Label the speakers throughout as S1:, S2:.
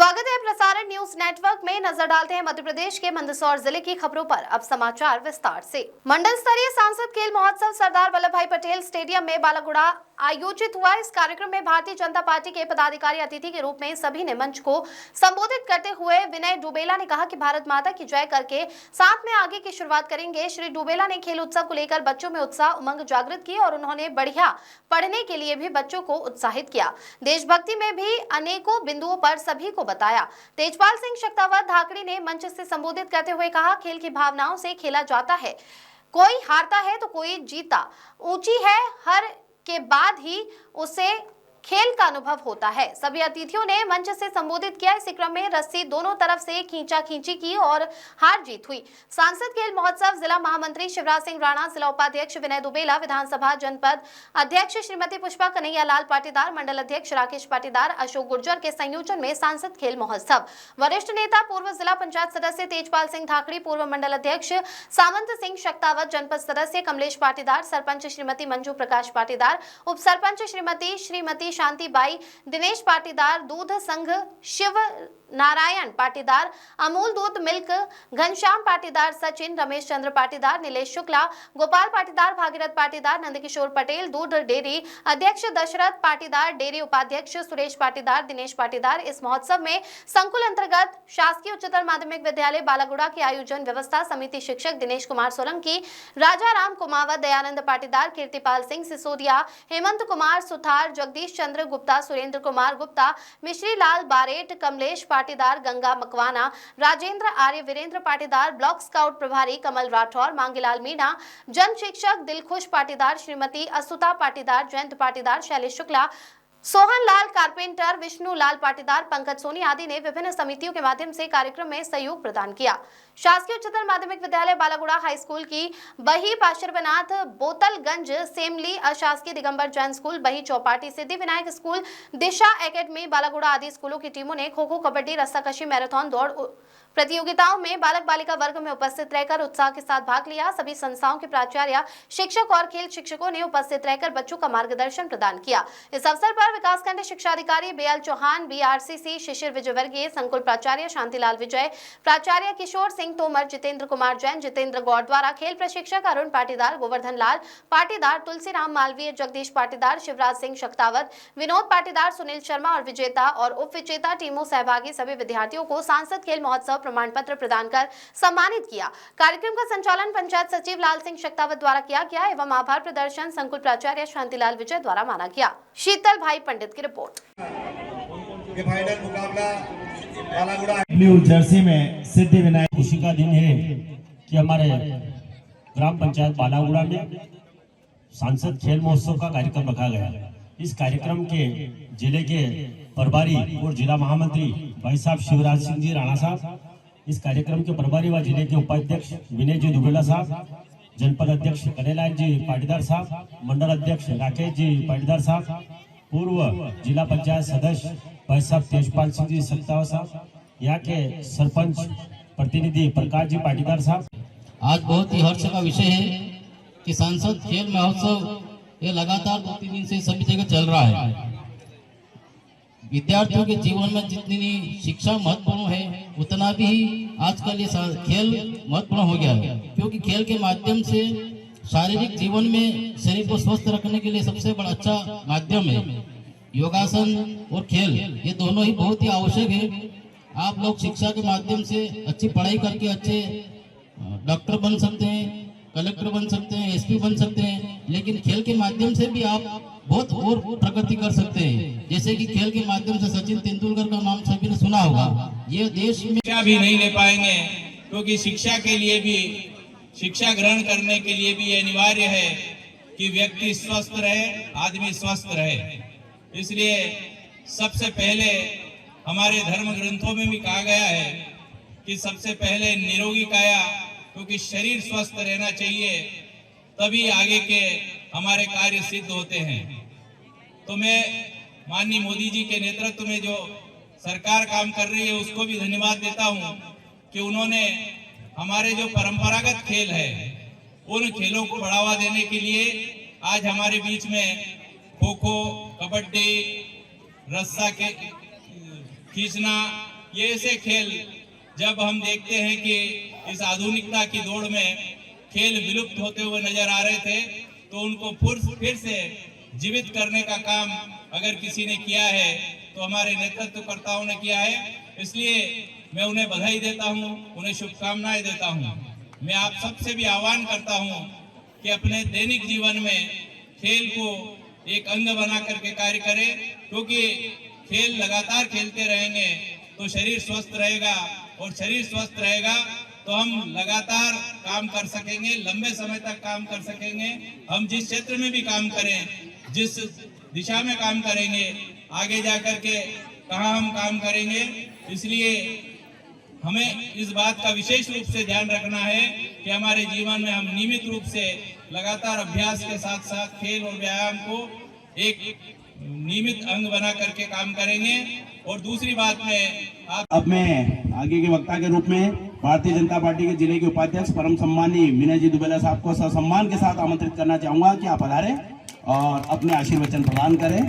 S1: स्वागत है प्रसारण न्यूज नेटवर्क में। नजर डालते हैं मध्य प्रदेश के मंदसौर जिले की खबरों पर। अब समाचार विस्तार से। मंडल स्तरीय सांसद खेल महोत्सव सरदार वल्लभ भाई पटेल स्टेडियम में बालागुड़ा आयोजित हुआ। इस कार्यक्रम में भारतीय जनता पार्टी के पदाधिकारी अतिथि के रूप में सभी ने मंच को संबोधित करते हुए विनय डुबेला ने कहा कि भारत माता की जय करके साथ में आगे की शुरुआत करेंगे। श्री डुबेला ने खेल उत्सव को लेकर बच्चों में उत्साह उमंग जागृत की और उन्होंने बढ़िया पढ़ने के लिए भी बच्चों को उत्साहित किया। देशभक्ति में भी अनेकों बिंदुओं पर सभी को बताया। तेजपाल सिंह शक्तावत धाकड़ी ने मंच से संबोधित करते हुए कहा, खेल की भावनाओं से खेला जाता है, कोई हारता है तो कोई जीता। ऊंची है हर के बाद ही उसे खेल का अनुभव होता है। सभी अतिथियों ने मंच से संबोधित किया। इसी क्रम में रस्सी दोनों तरफ से खींचा खींची की और हार जीत हुई। सांसद खेल महोत्सव जिला महामंत्री शिवराज सिंह राणा, जिला उपाध्यक्ष विनय दुबेला, विधानसभा जनपद अध्यक्ष श्रीमती पुष्पा कन्हैया लाल पाटीदार, मंडल अध्यक्ष राकेश पाटीदार, अशोक गुर्जर के संयोजन में सांसद खेल महोत्सव। वरिष्ठ नेता पूर्व जिला पंचायत सदस्य तेजपाल सिंह धाकड़ी, पूर्व मंडल अध्यक्ष सामंत सिंह शक्तावत, जनपद सदस्य कमलेश पाटीदार, सरपंच श्रीमती मंजू प्रकाश पाटीदार, उप सरपंच श्रीमती शांतिबाई, दिनेश पाटीदार, दूध संघ शिव नारायण पाटीदार, अमूल दूध मिल्क घनश्याम पाटीदार, सचिन, रमेश चंद्र पाटीदार, नीलेश शुक्ला, गोपाल पाटीदार, भागीरथ पाटीदार, नंदकिशोर पटेल, दूध डेयरी अध्यक्ष दशरथ पाटीदार, डेयरी उपाध्यक्ष सुरेश पाटीदार, दिनेश पाटीदार। इस महोत्सव में संकुल अंतर्गत शासकीय उच्चतर माध्यमिक विद्यालय बालागुड़ा की आयोजन व्यवस्था समिति शिक्षक दिनेश कुमार सोलंकी, राजा राम कुमावत, दयानंद पाटीदार, कीर्तिपाल सिंह सिसोदिया, हेमंत कुमार सुथार, जगदीश चंद्र गुप्ता, सुरेंद्र कुमार गुप्ता, मिश्री लाल बारेट, कमलेश पाटीदार, गंगा मकवाना, राजेंद्र आर्य, वीरेंद्र पाटीदार, ब्लॉक स्काउट प्रभारी कमल राठौर, मांगीलाल मीणा, जन शिक्षक दिलखुश पाटीदार, श्रीमती असुता पाटीदार, जयंत पाटीदार, शैलेश शुक्ला, सोहन लाल कारपेंटर, विष्णु लाल पाटीदार, पंकज सोनी आदि ने विभिन्न समितियों के माध्यम से कार्यक्रम में सहयोग प्रदान किया। शासकीय उच्चतर माध्यमिक विद्यालय बालागुड़ा हाई स्कूल की बही पार्श्वनाथ बोतलगंज सेमली, अशासकीय दिगंबर जैन स्कूल बही चौपाटी, सिद्धि विनायक स्कूल, दिशा एकेडमी बालागुड़ा आदि स्कूलों की टीमों ने खो खो, कबड्डी, रस्साकशी, मैराथन दौड़ प्रतियोगिताओं में बालक बालिका वर्ग में उपस्थित रहकर उत्साह के साथ भाग लिया। सभी संस्थाओं के प्राचार्य, शिक्षक और खेल शिक्षकों ने उपस्थित रहकर बच्चों का मार्गदर्शन प्रदान किया। इस अवसर पर विकासखंड शिक्षा अधिकारी बीएल चौहान, बीआरसीसी शिशिर विजयवर्गीय, संकुल प्राचार्य शांतिलाल विजय, प्राचार्य किशोर सिंह तोमर, जितेंद्र कुमार जैन, जितेंद्र गौड़ द्वारा, खेल प्रशिक्षक अरुण पाटीदार, गोवर्धन लाल पाटीदार, तुलसीराम मालवीय, जगदीश पाटीदार, शिवराज सिंह शक्तावत, विनोद पाटीदार, सुनील शर्मा और विजेता और उप विजेता टीमों सहभागी सभी विद्यार्थियों को सांसद खेल महोत्सव प्रमाण पत्र प्रदान कर सम्मानित किया। कार्यक्रम का संचालन पंचायत सचिव लाल सिंह शक्तावत द्वारा किया गया एवं आभार प्रदर्शन संकुल प्राचार्य शांतिलाल विजय द्वारा माना गया। शीतल भाई पंडित की रिपोर्ट।
S2: फाइनल मुकाबला बालागुड़ा
S3: न्यू जर्सी में सिद्धि विनायक। खुशी का दिन है कि हमारे ग्राम पंचायत बालागुड़ा में सांसद खेल महोत्सव का कार्यक्रम रखा गया। इस कार्यक्रम के जिले के प्रभारी और जिला महामंत्री भाई साहब शिवराज सिंह जी राणा साहब, इस कार्यक्रम के प्रभारी व जिले के उपाध्यक्ष विनय जी दुबेला साहब, जनपद अध्यक्ष कन्हैयालाल जी पाटीदार साहब, मंडल अध्यक्ष राकेश जी पाटीदार साहब, पूर्व जिला पंचायत सदस्य भाई साहब तेजपाल सिंह जी शक्तावत साहब, यहाँ के सरपंच प्रतिनिधि प्रकाश जी पाटीदार साहब।
S4: आज बहुत ही हर्ष का विषय है कि सांसद खेल महोत्सव ये लगातार 2-3 दिन से सभी जगह चल रहा है। विद्यार्थियों के जीवन में जितनी शिक्षा महत्वपूर्ण है उतना भी आजकल ये खेल महत्वपूर्ण हो गया है, क्योंकि खेल के माध्यम से शारीरिक जीवन में शरीर को स्वस्थ रखने के लिए सबसे बड़ा अच्छा माध्यम है योगासन और खेल। ये दोनों ही बहुत ही आवश्यक है। आप लोग शिक्षा के माध्यम से अच्छी पढ़ाई करके अच्छे डॉक्टर बन सकते हैं, कलेक्टर बन सकते हैं, एसपी बन सकते हैं, लेकिन खेल के माध्यम से भी आप बहुत और प्रगति कर सकते हैं। जैसे कि खेल के माध्यम से सचिन तेंदुलकर का नाम सभी ने सुना होगा। ये देश में
S2: शिक्षा भी नहीं ले पाएंगे, क्योंकि शिक्षा के लिए भी, शिक्षा ग्रहण करने के लिए भी ये अनिवार्य है कि व्यक्ति स्वस्थ रहे, आदमी स्वस्थ रहे। इसलिए सबसे पहले हमारे धर्म ग्रंथों में भी कहा गया है कि सबसे पहले निरोगी काया, क्योंकि शरीर स्वस्थ रहना चाहिए, तभी आगे के हमारे कार्य सिद्ध होते हैं। तो मैं माननीय मोदी जी के नेतृत्व में जो सरकार काम कर रही है उसको भी धन्यवाद देता हूं कि उन्होंने हमारे जो परंपरागत खेल है उन खेलों को बढ़ावा देने के लिए आज हमारे बीच में खो खो, कबड्डी, रस्सा के खींचना, ये ऐसे खेल जब हम देखते हैं कि इस आधुनिकता की दौड़ में खेल विलुप्त होते हुए नजर आ रहे थे, तो उनको फिर से जीवित करने का काम अगर किसी ने किया है तो हमारे नेतृत्वकर्ताओं ने किया है। इसलिए मैं उन्हें बधाई देता हूं, उन्हें शुभकामनाएं देता हूं। मैं आप सबसे भी आह्वान करता हूं कि अपने दैनिक जीवन में खेल को एक अंग बना करके कार्य करें, क्योंकि खेल लगातार खेलते रहेंगे तो शरीर स्वस्थ रहेगा, और शरीर स्वस्थ रहेगा तो हम लगातार काम कर सकेंगे, लंबे समय तक काम कर सकेंगे। हम जिस क्षेत्र में भी काम करें, जिस दिशा में काम करेंगे, आगे जाकर के कहाँ हम काम करेंगे। इसलिए हमें इस बात का विशेष रूप से ध्यान रखना है कि हमारे जीवन में हम नियमित रूप से लगातार अभ्यास के साथ साथ खेल और व्यायाम को एक नियमित अंग बना करके काम करेंगे। और दूसरी बात में
S5: अब मैं आगे के वक्ता के रूप में भारतीय जनता पार्टी के जिले के उपाध्यक्ष परम सम्मानी विनय जी दुबेला साहब को ससम्मान के साथ आमंत्रित करना चाहूंगा कि आप पधारें और अपने आशीर्वचन प्रदान करें।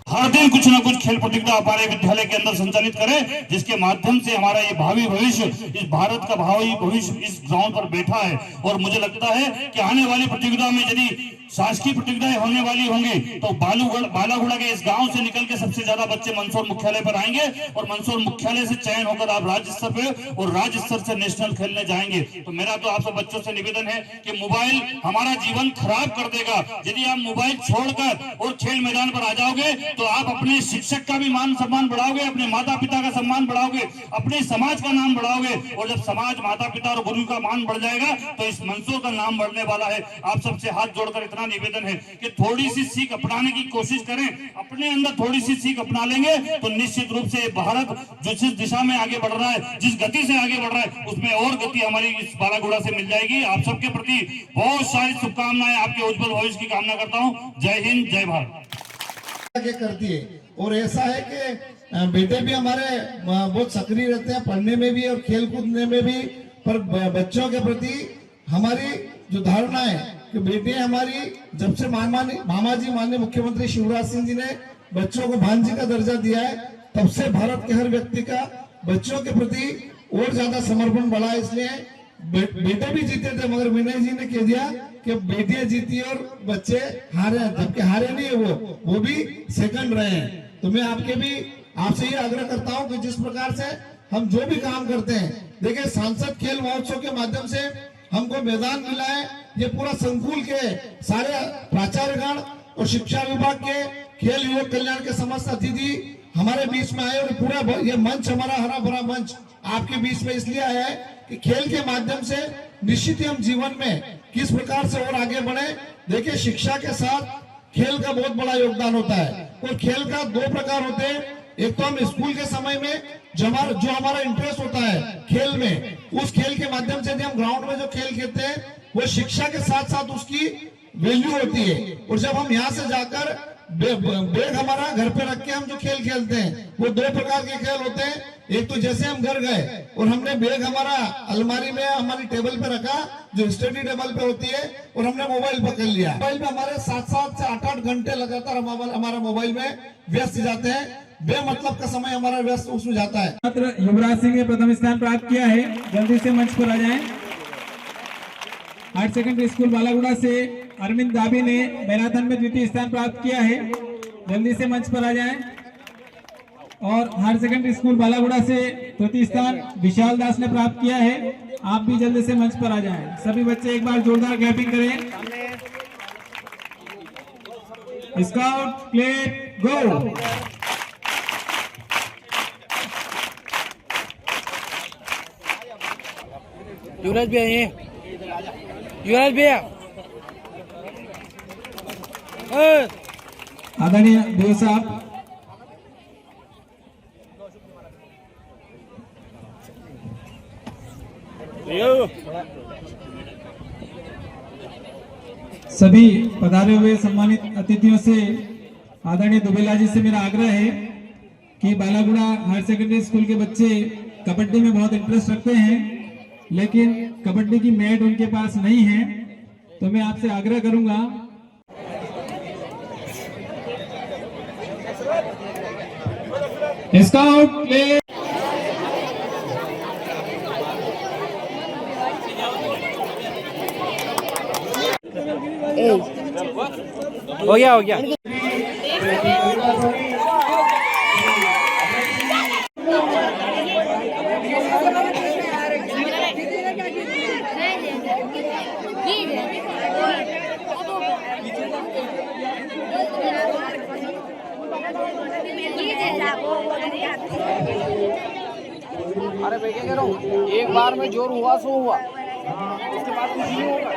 S6: हर दिन कुछ ना कुछ खेल प्रतियोगिता हमारे विद्यालय के अंदर संचालित करें, जिसके माध्यम से हमारा ये भावी भविष्य, इस भारत का भावी भविष्य इस ग्राउंड पर बैठा है। और मुझे लगता है कि आने वाली प्रतियोगिता में यदि शासकीय प्रतियोगिताएं होने वाली होंगी तो बालागुड़ा के इस गांव से निकल के सबसे ज्यादा बच्चे मंदसौर मुख्यालय पर आएंगे, और मंदसौर मुख्यालय से चयन होकर आप राज्य स्तर पे और राज्य स्तर से नेशनल खेलने जाएंगे। तो मेरा तो आप सब बच्चों से निवेदन है कि मोबाइल हमारा जीवन खराब कर देगा। यदि आप मोबाइल छोड़कर और खेल मैदान पर आ जाओगे तो आप अपने शिक्षक का भी मान सम्मान बढ़ाओगे, अपने माता पिता का सम्मान बढ़ाओगे, अपने समाज का नाम बढ़ाओगे। और जब समाज, माता पिता और गुरु का मान बढ़ जाएगा तो इस मंदसौर का नाम बढ़ने वाला है। आप सबसे हाथ जोड़कर इतना निवेदन है कि थोड़ी सी सीख अपनाने की कोशिश करें। अपने अंदर थोड़ी सी सीख अपना लेंगे तो निश्चित रूप से भारत जिस दिशा में आगे बढ़ रहा है, जिस गति से आगे बढ़ रहा है, उसमें और गति हमारी इस बालागुड़ा से मिल जाएगी। आप सबके प्रति बहुत सारी शुभकामनाएं, आपके उज्जवल भविष्य की कामना करता हूं। जय हिंद, जय भारत।
S7: करती है। और ऐसा है कि बेटे भी हमारे बहुत सक्रिय रहते हैं, पढ़ने में भी और खेल कूदने में भी। पर बच्चों के प्रति हमारी जो धारणा है कि बेटे हमारी, जब से मामा जी माननीय मुख्यमंत्री शिवराज सिंह जी ने बच्चों को भांजी का दर्जा दिया है, तब से भारत के हर व्यक्ति का बच्चों के प्रति और ज्यादा समर्पण बढ़ा है। इसलिए बेटे भी जीते थे, मगर विनय जी ने कह दिया कि बेटियां जीती और बच्चे हारे, जबकि हारे नहीं है, वो भी सेकंड रहे हैं। तो मैं आपसे ये आग्रह करता हूं कि जिस प्रकार से हम जो भी काम करते हैं, देखिए सांसद खेल महोत्सव के माध्यम से हमको मैदान मिला है। ये पूरा संकुल के सारे प्राचार्यगण और शिक्षा विभाग के खेल युवक कल्याण के समस्त अतिथि हमारे बीच में आए, और पूरा ये मंच हमारा हरा भरा मंच आपके बीच में इसलिए आया है कि खेल के माध्यम से निश्चित ही हम जीवन में किस प्रकार से और आगे बढ़े। देखिए शिक्षा के साथ खेल का बहुत बड़ा योगदान होता है, और खेल का दो प्रकार होते हैं। एक तो हम स्कूल के समय में जो हमारा इंटरेस्ट होता है खेल में, उस खेल के माध्यम से हम ग्राउंड में जो खेल खेलते हैं वो शिक्षा के साथ साथ उसकी वैल्यू होती है। और जब हम यहाँ से जाकर बैग हमारा घर पे रख के हम जो खेल खेलते हैं, वो दो प्रकार के खेल होते हैं। एक तो जैसे हम घर गए और हमने बैग हमारा अलमारी में हमारी टेबल पे रखा, जो स्टडी टेबल पे होती है, और हमने मोबाइल पकड़ लिया। मोबाइल में हमारे 7 से 8 घंटे लगातार हमारा मोबाइल में व्यस्त जाते हैं, बेमतलब का समय हमारा व्यस्त उसमें जाता है।
S8: छात्र युवराज सिंह ने प्रथम स्थान प्राप्त किया है, जल्दी से मंच पर आ जाएं। हायर सेकेंडरी स्कूल बालागुड़ा से अरविंद दाबी ने मैराथन में द्वितीय स्थान प्राप्त किया है, जल्दी से मंच पर आ जाएं। और हायर सेकेंडरी स्कूल बालागुड़ा से तृतीय स्थान विशाल दास ने प्राप्त किया है, आप भी जल्दी से मंच पर आ जाएं। सभी बच्चे एक बार जोरदार क्लैपिंग करें। स्काउट प्लेट गो।
S9: युवराज भैया ये, युवराज भैया
S8: आदरणीय देव साहब, सभी पधारे हुए सम्मानित अतिथियों से आदरणीय दुबेला जी से मेरा आग्रह है कि बालागुड़ा हायर सेकेंडरी स्कूल के बच्चे कबड्डी में बहुत इंटरेस्ट रखते हैं, लेकिन कबड्डी की मैट उनके पास नहीं है। तो मैं आपसे आग्रह करूंगा स्काउट प्ले।
S9: हो गया हो गया। अरे भाई क्या कह रहा हूँ, एक बार में जोर हुआ सो हुआ, उसके बाद कुछ नहीं होगा।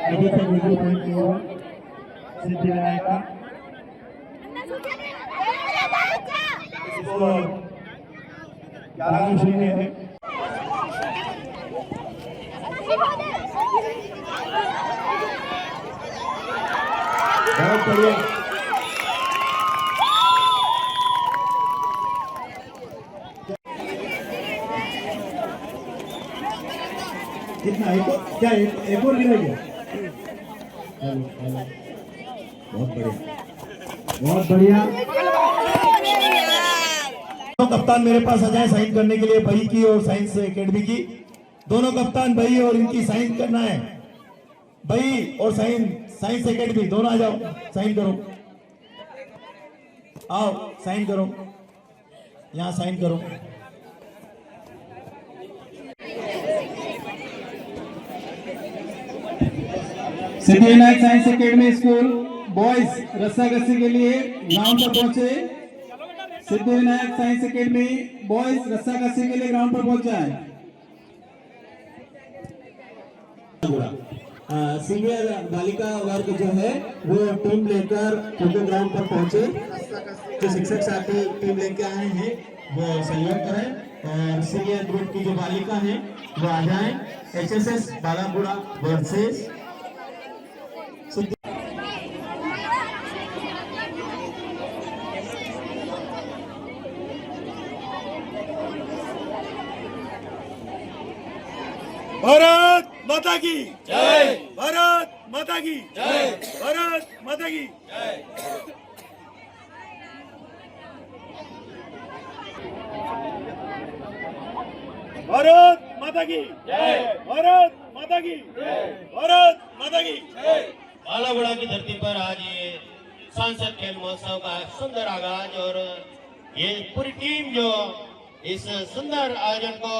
S3: अभी तक वीडियो पॉइंट हुआ सिद्धिविनायक का इसको 11 है। बहुत बढ़िया। कितना एक क्या एक और गिरा गया। बहुत बढ़िया बहुत बढ़िया। कप्तान मेरे पास आ जाए साइन करने के लिए, भाई की और साइंस एकेडमी की दोनों कप्तान भाई, और इनकी साइन करना है भाई, और साइंस एकेडमी दोनों आ जाओ, साइन करो, आओ साइन करो, यहाँ साइन करो।
S8: Siddhivinayak science academy school boys रस्साकसी के लिए ग्राउंड पर पहुंचे। सिद्धिविनायक साइंस एकेडमी बॉयज रस्साकसी के लिए ग्राउंड पर पहुंचा है।
S3: सीनियर बालिका वर्ग जो है वो टीम लेकर क्रिकेट ग्राउंड पर पहुंचे। जो शिक्षक साथी टीम लेके आए हैं वो सहयोग करें, और सीनियर ग्रुप की जो बालिका है वो आ जाएं। HSS बालागुड़ा वर्सेस
S6: भारत माता की जय, भारत माता की जय, भारत माता की जय। भारत माता की जय, भारत माता की जय, भारत माता की जय।
S10: बालागुड़ा की धरती पर आज ये सांसद खेल महोत्सव का सुंदर आगाज, और ये पूरी टीम जो इस सुंदर आयोजन को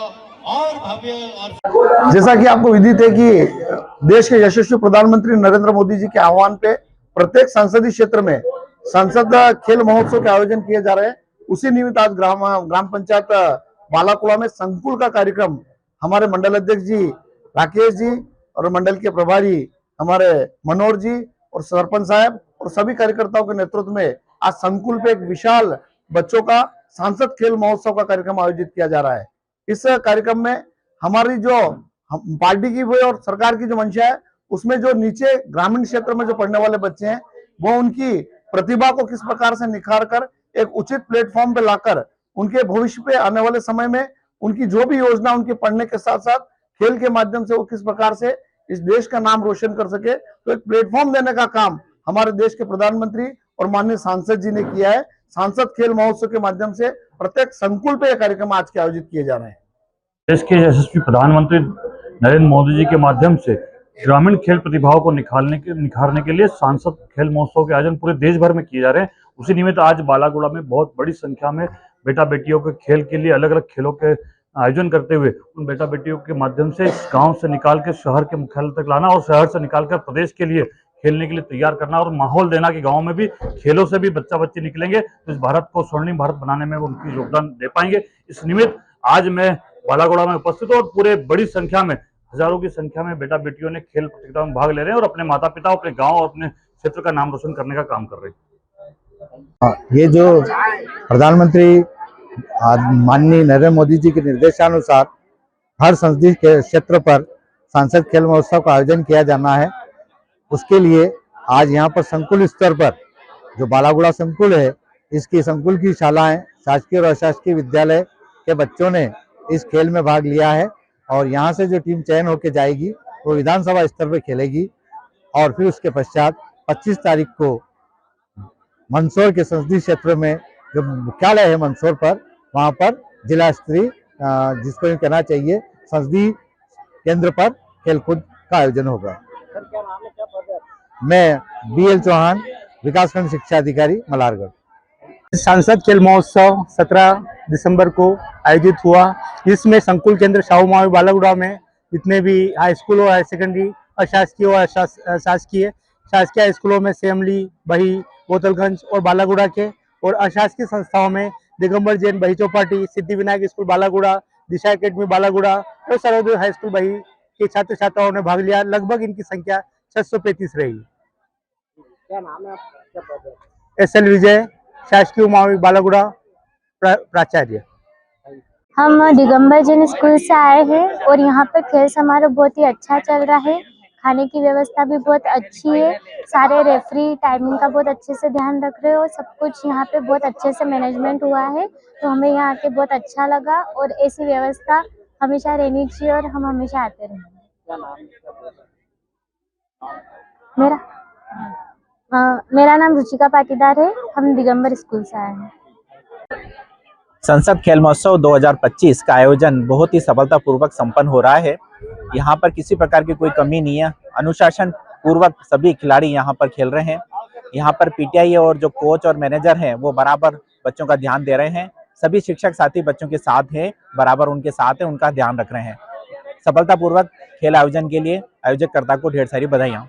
S10: और भव्य और
S7: जैसा कि आपको विदित है कि देश के यशस्वी प्रधानमंत्री नरेंद्र मोदी जी के आह्वान पे प्रत्येक संसदीय क्षेत्र में संसद खेल महोत्सव के आयोजन किए जा रहे हैं। उसी निमित्त आज ग्राम पंचायत बालाकुड़ा में संकुल का कार्यक्रम हमारे मंडल अध्यक्ष जी राकेश जी और मंडल के प्रभारी हमारे मनोहर जी और सरपंच साहब और सभी कार्यकर्ताओं के नेतृत्व में आज संकुल पे एक विशाल बच्चों का सांसद खेल महोत्सव का कार्यक्रम आयोजित किया जा रहा है। इस कार्यक्रम में हमारी जो पार्टी की और सरकार की जो मंशा है, उसमें जो नीचे ग्रामीण क्षेत्र में जो पढ़ने वाले बच्चे हैं वो उनकी प्रतिभा को किस प्रकार से निखार कर एक उचित प्लेटफॉर्म पे लाकर उनके भविष्य पे आने वाले समय में उनकी जो भी योजना उनके पढ़ने के साथ साथ खेल के माध्यम से वो किस प्रकार से इस देश का नाम रोशन कर सके, तो एक प्लेटफॉर्म देने का काम हमारे देश के प्रधानमंत्री और माननीय सांसद जी ने किया है। सांसद खेल महोत्सव के माध्यम से प्रत्येक संकुल पे यह कार्यक्रम आज के आयोजित किए जा रहे हैं।
S6: देश के यशस्वी प्रधानमंत्री नरेंद्र मोदी जी के माध्यम से ग्रामीण खेल प्रतिभाओं को निखारने के लिए सांसद खेल महोत्सव के आयोजन पूरे देश भर में किए जा रहे हैं। उसी निमित्त आज बालागुड़ा में बहुत बड़ी संख्या में बेटा बेटियों के खेल के लिए अलग अलग खेलों के आयोजन करते हुए उन बेटा बेटियों के माध्यम से गांव से निकाल के शहर के मुख्यालय तक लाना और शहर से निकालकर प्रदेश के लिए खेलने के लिए तैयार करना और माहौल देना कि गांव में भी खेलों से भी बच्चा बच्चे निकलेंगे तो इस भारत को स्वर्णिम भारत बनाने में वो उनकी योगदान दे पाएंगे। इस निमित्त आज मैं बालागुड़ा में उपस्थित हूँ और पूरे बड़ी संख्या में हजारों की संख्या में बेटा बेटियों ने खेल प्रतियोगिता में भाग ले रहे हैं और अपने माता पिता अपने गाँव और अपने क्षेत्र का नाम रोशन करने का काम कर रहे हैं।
S7: ये जो प्रधानमंत्री माननीय नरेंद्र मोदी जी के निर्देशानुसार हर संसदीय क्षेत्र पर सांसद खेल महोत्सव का आयोजन किया जाना है, उसके लिए आज यहाँ पर संकुल स्तर पर जो बालागुड़ा संकुल है, इसकी संकुल की शालाएं शासकीय और अशासकीय विद्यालय के बच्चों ने इस खेल में भाग लिया है
S11: और यहाँ से जो टीम चयन होकर जाएगी वो विधानसभा स्तर पर खेलेगी और फिर उसके पश्चात 25 तारीख को मंदसौर के संसदीय क्षेत्र में जो मुख्यालय है मंदसौर पर, वहाँ पर जिला स्तरीय जिसको ये कहना चाहिए संसदीय केंद्र पर खेलकूद का आयोजन होगा।
S9: सर क्या नाम है, क्या पद है?
S11: मैं BL चौहान, विकासखंड शिक्षा अधिकारी मल्हारगढ़।
S12: सांसद खेल महोत्सव 17 दिसंबर को आयोजित हुआ। इसमें संकुल केंद्र शाहू महावी बालागुड़ा में जितने भी हाई स्कूल और हायर सेकेंडरी अशासकीय और शासकीय हाई स्कूलों में सेमली, बही, बोतलगंज और बालागुड़ा के और अशासकीय संस्थाओं में दिगंबर जैन बही चौपाटी, सिद्धि विनायक स्कूल बालागुड़ा, दिशा एकेडमी बालागुड़ा और सर्वोदय हाई स्कूल बही के छात्र छात्राओं ने भाग लिया। लगभग इनकी संख्या 635 रही।
S9: क्या नाम है आपका, क्या पद है?
S12: SL विजय, शासकीय महावी बालागुड़ा प्राचार्य।
S13: हम दिगंबर जैन स्कूल से आए हैं और यहाँ पर खेल समारोह बहुत ही अच्छा चल रहा है। खाने की व्यवस्था भी बहुत अच्छी है। सारे रेफरी टाइमिंग का बहुत अच्छे से ध्यान रख रहे हो। सब कुछ यहाँ पे बहुत अच्छे से मैनेजमेंट हुआ है, तो हमें यहाँ आके बहुत अच्छा लगा और ऐसी व्यवस्था हमेशा रहनी चाहिए और हम हमेशा आते रहेंगे।
S9: क्या नाम है, क्या पद है?
S13: मेरा नाम रुचिका पाटीदार है। हम दिगंबर स्कूल से आए हैं।
S14: संसद खेल महोत्सव 2025 का आयोजन बहुत ही सफलतापूर्वक संपन्न हो रहा है। यहाँ पर किसी प्रकार की कोई कमी नहीं है। अनुशासन पूर्वक सभी खिलाड़ी यहाँ पर खेल रहे हैं। यहाँ पर PTI और जो कोच और मैनेजर हैं वो बराबर बच्चों का ध्यान दे रहे हैं। सभी शिक्षक साथी बच्चों के साथ हैं, बराबर उनके साथ हैं, उनका ध्यान रख रहे हैं। सफलतापूर्वक खेल आयोजन के लिए आयोजककर्ता को ढेर सारी बधाइयाँ।